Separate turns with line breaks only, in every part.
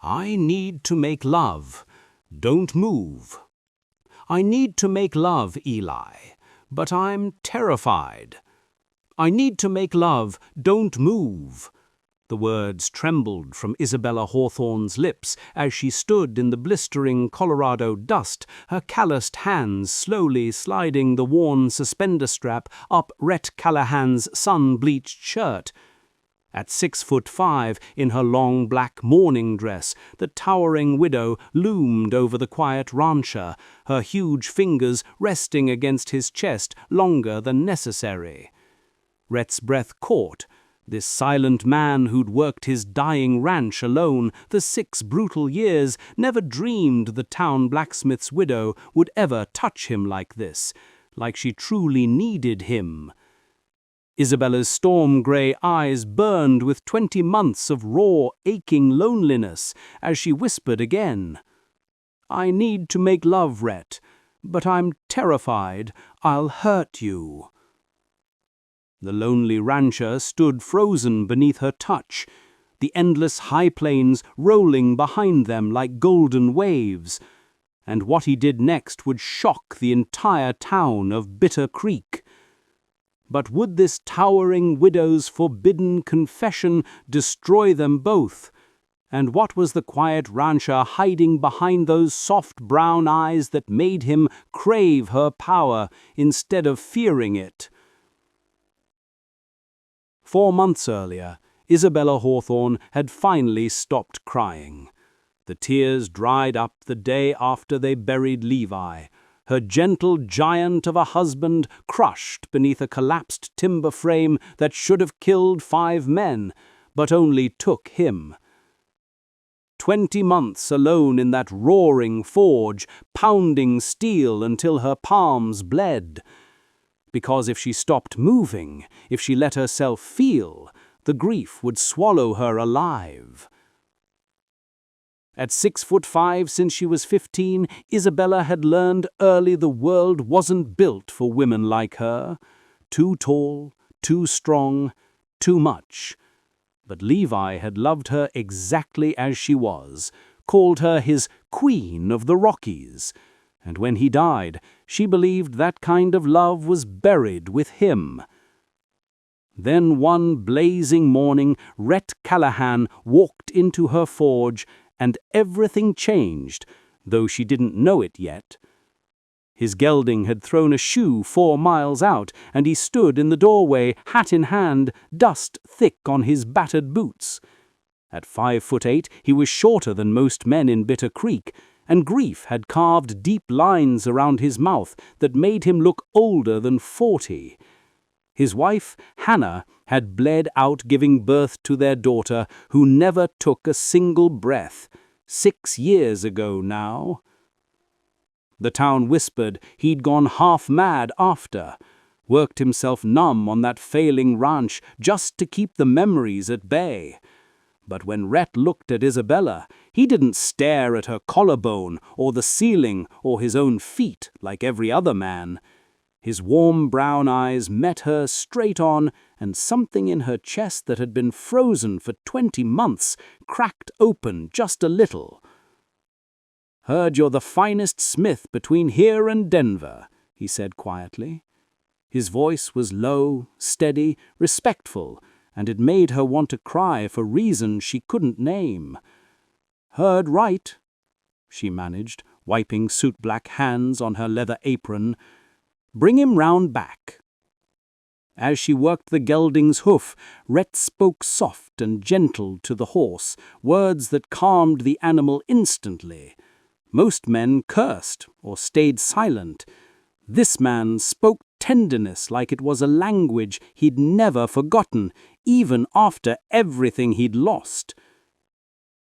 I need to make love. Don't move. I need to make love, Eli, but I'm terrified. I need to make love. Don't move. The words trembled from Isabella Hawthorne's lips as she stood in the blistering Colorado dust, her calloused hands slowly sliding the worn suspender strap up Rhett Callahan's sun-bleached shirt. At 6'5", in her long black mourning dress, the towering widow loomed over the quiet rancher, her huge fingers resting against his chest longer than necessary. Rhett's breath caught. This silent man who'd worked his dying ranch alone the 6 brutal years never dreamed the town blacksmith's widow would ever touch him like this, like she truly needed him. Isabella's storm-grey eyes burned with 20 months of raw, aching loneliness as she whispered again, I need to make love, Rhett, but I'm terrified I'll hurt you. The lonely rancher stood frozen beneath her touch, the endless high plains rolling behind them like golden waves, and what he did next would shock the entire town of Bitter Creek. But would this towering widow's forbidden confession destroy them both? And what was the quiet rancher hiding behind those soft brown eyes that made him crave her power instead of fearing it? 4 months earlier, Isabella Hawthorne had finally stopped crying. The tears dried up the day after they buried Levi, her gentle giant of a husband crushed beneath a collapsed timber frame that should have killed 5 men, but only took him. 20 months alone in that roaring forge, pounding steel until her palms bled. Because if she stopped moving, if she let herself feel, the grief would swallow her alive. At 6'5", since she was 15, Isabella had learned early the world wasn't built for women like her. Too tall, too strong, too much. But Levi had loved her exactly as she was, called her his Queen of the Rockies. And when he died, she believed that kind of love was buried with him. Then one blazing morning, Rhett Callahan walked into her forge, and everything changed, though she didn't know it yet. His gelding had thrown a shoe 4 miles out, and he stood in the doorway, hat in hand, dust thick on his battered boots. At 5'8", he was shorter than most men in Bitter Creek, and grief had carved deep lines around his mouth that made him look older than 40. His wife, Hannah, had bled out giving birth to their daughter, who never took a single breath. 6 years ago now. The town whispered he'd gone half mad after, worked himself numb on that failing ranch just to keep the memories at bay. But when Rhett looked at Isabella, he didn't stare at her collarbone or the ceiling or his own feet like every other man. His warm brown eyes met her straight on, and something in her chest that had been frozen for 20 months cracked open just a little. "Heard you're the finest smith between here and Denver," he said quietly. His voice was low, steady, respectful, and it made her want to cry for reasons she couldn't name. "Heard right," she managed, wiping soot-black hands on her leather apron. "Bring him round back." As she worked the gelding's hoof, Rhett spoke soft and gentle to the horse, words that calmed the animal instantly. Most men cursed or stayed silent. This man spoke tenderness like it was a language he'd never forgotten, even after everything he'd lost.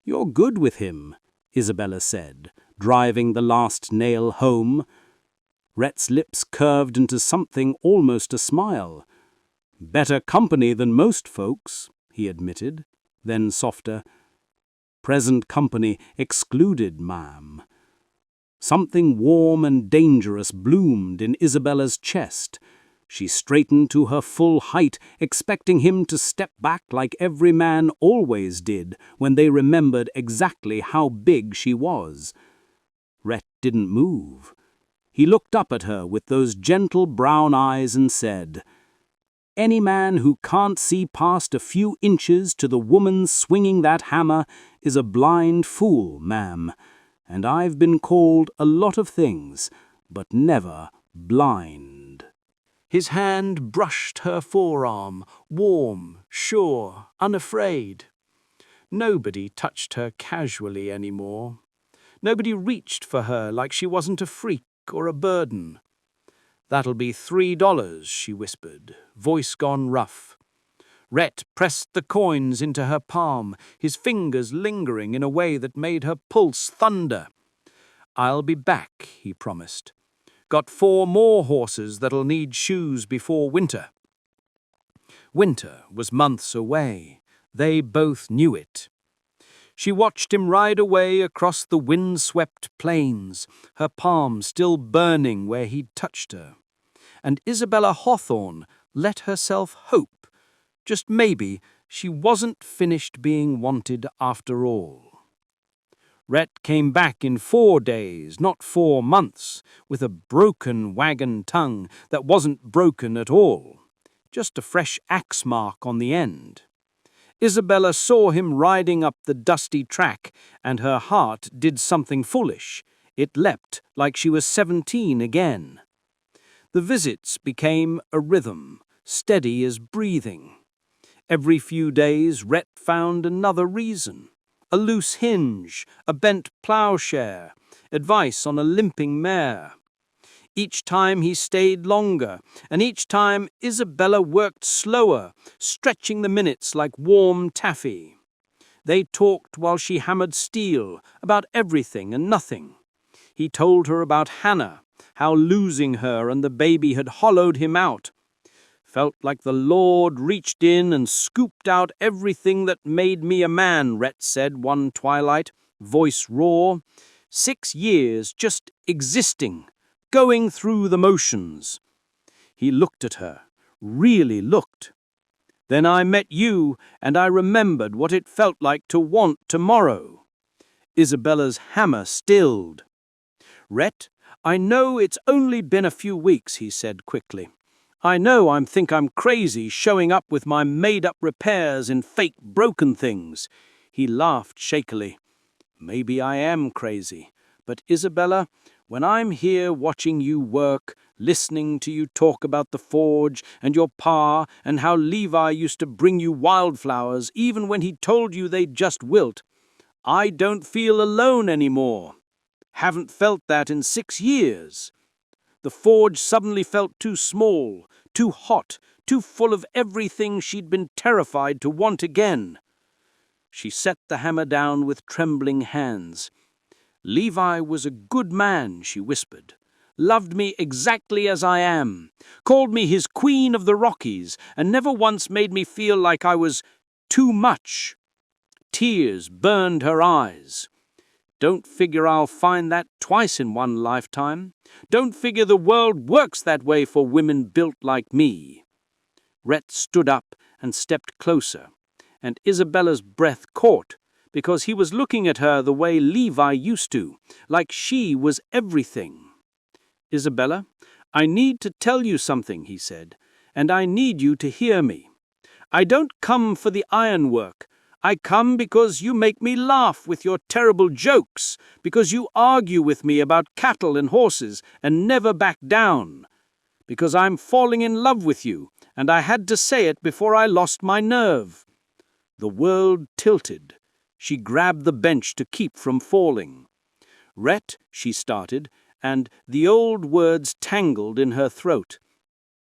"You're good with him," Isabella said, driving the last nail home. Rhett's lips curved into something almost a smile. "Better company than most folks," he admitted, then softer. "Present company excluded, ma'am." Something warm and dangerous bloomed in Isabella's chest. She straightened to her full height, expecting him to step back like every man always did when they remembered exactly how big she was. Rhett didn't move. He looked up at her with those gentle brown eyes and said, "Any man who can't see past a few inches to the woman swinging that hammer is a blind fool, ma'am, and I've been called a lot of things, but never blind." His hand brushed her forearm, warm, sure, unafraid. Nobody touched her casually anymore. Nobody reached for her like she wasn't a freak or a burden. "That'll be $3, she whispered, voice gone rough. Rhett pressed the coins into her palm, his fingers lingering in a way that made her pulse thunder. "I'll be back," he promised. "Got 4 more horses that'll need shoes before winter." Winter was months away. They both knew it. She watched him ride away across the wind-swept plains, her palm still burning where he'd touched her. And Isabella Hawthorne let herself hope, just maybe, she wasn't finished being wanted after all. Rhett came back in 4 days, not 4 months, with a broken wagon tongue that wasn't broken at all, just a fresh axe mark on the end. Isabella saw him riding up the dusty track, and her heart did something foolish. It leapt like she was 17 again. The visits became a rhythm, steady as breathing. Every few days Rhett found another reason. A loose hinge, a bent plowshare, advice on a limping mare. Each time he stayed longer, and each time Isabella worked slower, stretching the minutes like warm taffy. They talked while she hammered steel, about everything and nothing. He told her about Hannah, how losing her and the baby had hollowed him out. "Felt like the Lord reached in and scooped out everything that made me a man," Rhett said one twilight, voice raw. 6 years just existing, going through the motions. He looked at her, really looked. "Then I met you, and I remembered what it felt like to want tomorrow." Isabella's hammer stilled. "Rhett, I know it's only been a few weeks," he said quickly. "I know I'm crazy showing up with my made-up repairs in fake broken things." He laughed shakily. "Maybe I am crazy, but Isabella, when I'm here watching you work, listening to you talk about the forge and your pa and how Levi used to bring you wildflowers even when he told you they'd just wilt, I don't feel alone anymore. Haven't felt that in 6 years. The forge suddenly felt too small, too hot, too full of everything she'd been terrified to want again." She set the hammer down with trembling hands. "Levi was a good man," she whispered. "Loved me exactly as I am, called me his Queen of the Rockies, and never once made me feel like I was too much." Tears burned her eyes. "Don't figure I'll find that twice in one lifetime. Don't figure the world works that way for women built like me." Rhett stood up and stepped closer, and Isabella's breath caught, because he was looking at her the way Levi used to, like she was everything. "Isabella, I need to tell you something," he said, "and I need you to hear me. I don't come for the ironwork. I come because you make me laugh with your terrible jokes, because you argue with me about cattle and horses and never back down, because I'm falling in love with you, and I had to say it before I lost my nerve." The world tilted. She grabbed the bench to keep from falling. "Rhett," she started, and the old words tangled in her throat.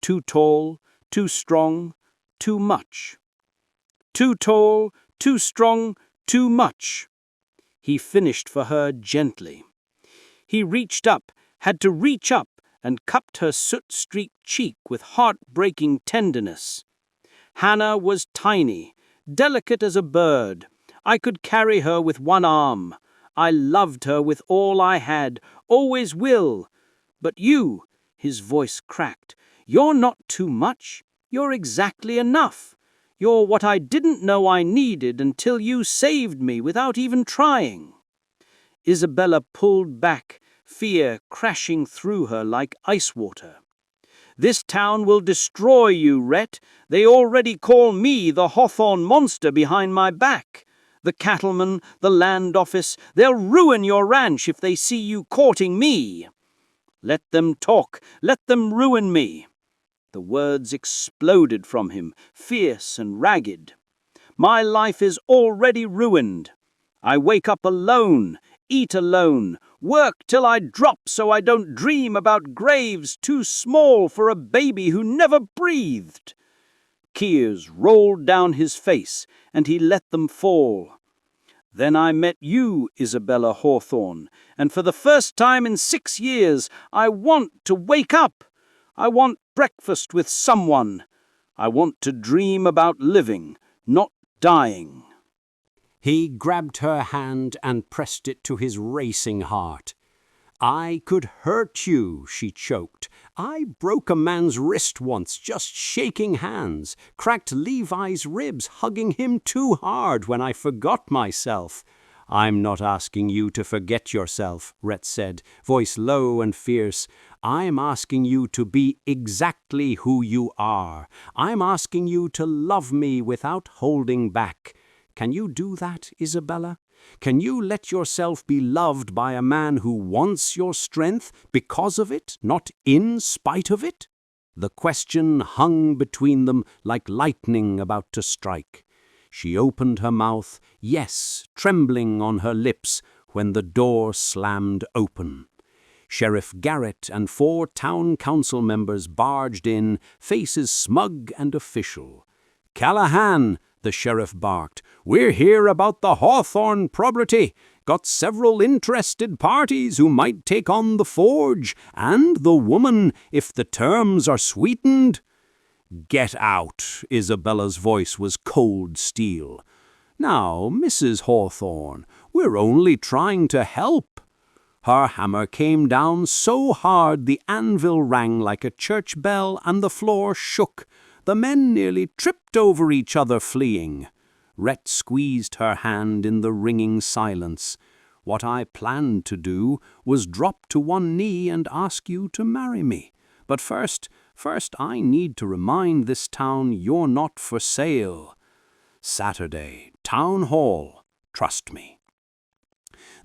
Too tall, too strong, too much. Too tall, too strong, too much. He finished for her gently. He reached up, had to reach up, and cupped her soot-streaked cheek with heart-breaking tenderness. Hannah was tiny, delicate as a bird. I could carry her with one arm. I loved her with all I had, always will. But you," his voice cracked, You're not too much. You're exactly enough. You're what I didn't know I needed until you saved me without even trying." Isabella pulled back, fear crashing through her like ice water. "This town will destroy you, Rhett. They already call me the Hawthorne monster behind my back. The cattlemen, the land office, they'll ruin your ranch if they see you courting me." "Let them talk. Let them ruin me." The words exploded from him, fierce and ragged. "My life is already ruined. I wake up alone, eat alone, work till I drop so I don't dream about graves too small for a baby who never breathed." Tears rolled down his face, and he let them fall. "Then I met you, Isabella Hawthorne, and for the first time in 6 years, I want to wake up. I want breakfast with someone. I want to dream about living, not dying."
He grabbed her hand and pressed it to his racing heart. "I could hurt you," she choked. "I broke a man's wrist once just shaking hands, cracked Levi's ribs hugging him too hard when I forgot myself." "I'm not asking you to forget yourself," Rhett said, voice low and fierce. "I'm asking you to be exactly who you are. I'm asking you to love me without holding back. Can you do that, Isabella? Can you let yourself be loved by a man who wants your strength because of it, not in spite of it?" The question hung between them like lightning about to strike. She opened her mouth, yes, trembling on her lips, when the door slammed open. Sheriff Garrett and 4 town council members barged in, faces smug and official. "Callahan," the sheriff barked, "we're here about the Hawthorne property. Got several interested parties who might take on the forge and the woman if the terms are sweetened." "Get out," Isabella's voice was cold steel. "Now, Mrs. Hawthorne, we're only trying to help." Her hammer came down so hard the anvil rang like a church bell and the floor shook. The men nearly tripped over each other fleeing. Rhett squeezed her hand in the ringing silence. "What I planned to do was drop to one knee and ask you to marry me. But first I need to remind this town you're not for sale. Saturday, Town Hall, trust me."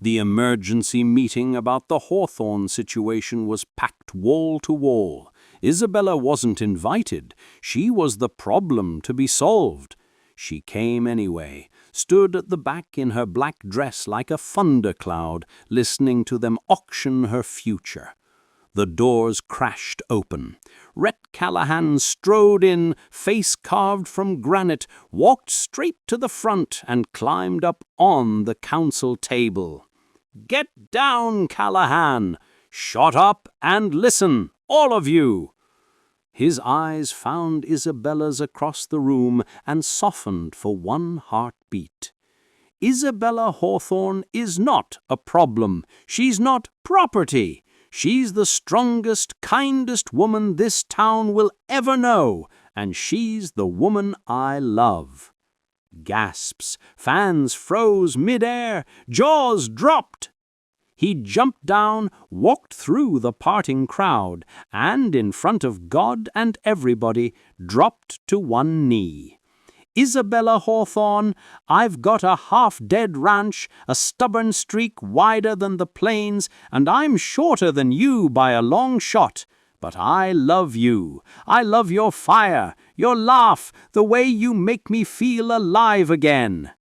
The emergency meeting about the Hawthorne situation was packed wall to wall. Isabella wasn't invited. She was the problem to be solved. She came anyway, stood at the back in her black dress like a thundercloud, listening to them auction her future. The doors crashed open. Rhett Callahan strode in, face carved from granite, walked straight to the front and climbed up on the council table. "Get down, Callahan! Shut up and listen, all of you!" His eyes found Isabella's across the room and softened for one heartbeat. Isabella Hawthorne is not a problem. She's not property. She's the strongest, kindest woman this town will ever know, and she's the woman I love. Gasps, fans froze midair, jaws dropped. He jumped down, walked through the parting crowd, and in front of God and everybody, dropped to one knee. "Isabella Hawthorne, I've got a half-dead ranch, a stubborn streak wider than the plains, and I'm shorter than you by a long shot. But I love you. I love your fire, your laugh, the way you make me feel alive again."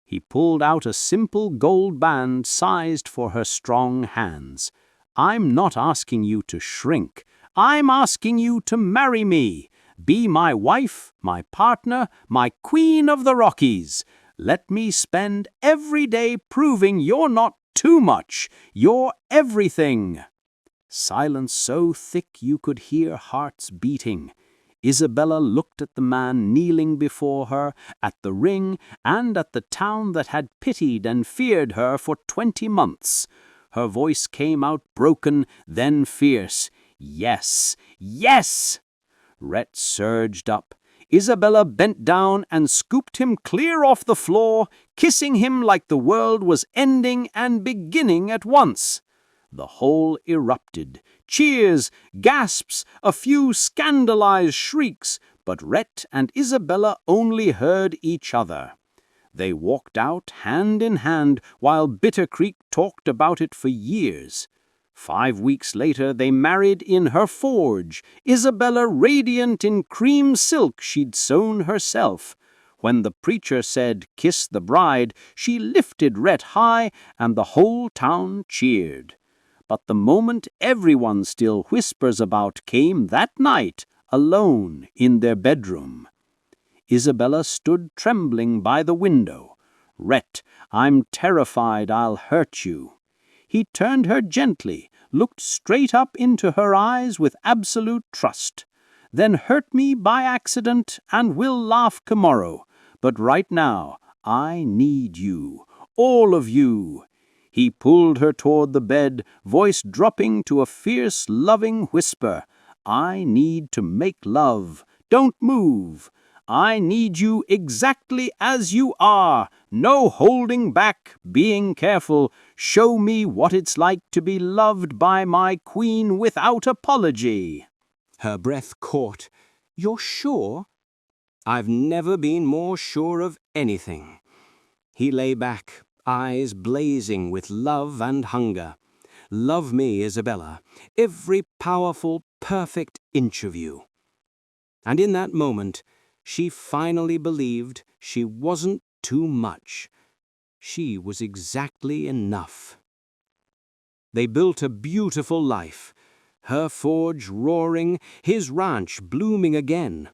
He pulled out a simple gold band sized for her strong hands. "I'm not asking you to shrink. I'm asking you to marry me. Be my wife, my partner, my queen of the Rockies. Let me spend every day proving you're not too much. You're everything." Silence so thick you could hear hearts beating. Isabella looked at the man kneeling before her, at the ring, and at the town that had pitied and feared her for 20 months. Her voice came out broken, then fierce. "Yes, yes!" Rhett surged up. Isabella bent down and scooped him clear off the floor, kissing him like the world was ending and beginning at once. The hall erupted. Cheers, gasps, a few scandalized shrieks, but Rhett and Isabella only heard each other. They walked out hand in hand while Bitter Creek talked about it for years. 5 weeks later, they married in her forge, Isabella radiant in cream silk she'd sewn herself. When the preacher said, "Kiss the bride," she lifted Rhett high, and the whole town cheered. But the moment everyone still whispers about came that night, alone in their bedroom. Isabella stood trembling by the window. "Rhett, I'm terrified I'll hurt you." He turned her gently, looked straight up into her eyes with absolute trust. "Then hurt me by accident, and we'll laugh tomorrow. But right now, I need you, all of you." He pulled her toward the bed, voice dropping to a fierce, loving whisper. "I need to make love. Don't move. I need you exactly as you are. No holding back, being careful. Show me what it's like to be loved by my queen without apology." Her breath caught. "You're sure?" "I've never been more sure of anything." He lay back, eyes blazing with love and hunger. "Love me, Isabella, every powerful, perfect inch of you." And in that moment, she finally believed she wasn't too much. She was exactly enough. They built a beautiful life, her forge roaring, his ranch blooming again.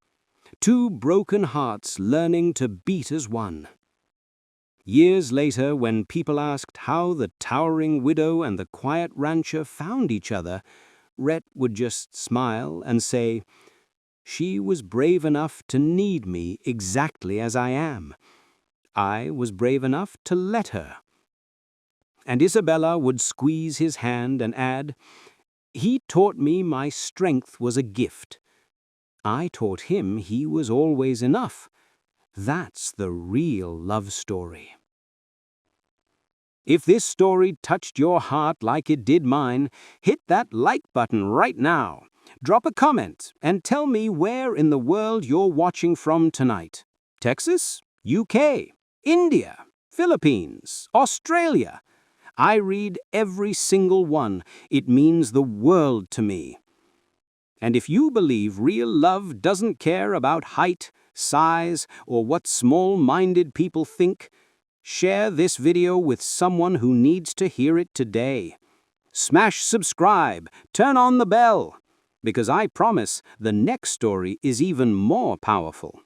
2 broken hearts learning to beat as one. Years later, when people asked how the towering widow and the quiet rancher found each other, Rhett would just smile and say, "She was brave enough to need me exactly as I am. I was brave enough to let her." And Isabella would squeeze his hand and add, "He taught me my strength was a gift. I taught him he was always enough. That's the real love story." If this story touched your heart like it did mine, hit that like button right now. Drop a comment and tell me where in the world you're watching from tonight. Texas? UK? India? Philippines? Australia? I read every single one. It means the world to me. And if you believe real love doesn't care about height, size, or what small-minded people think, share this video with someone who needs to hear it today. Smash subscribe, turn on the bell, because I promise the next story is even more powerful.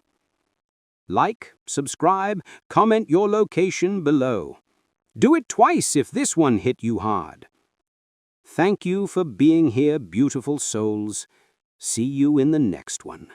Like, subscribe, comment your location below. Do it twice if this one hit you hard. Thank you for being here, beautiful souls. See you in the next one.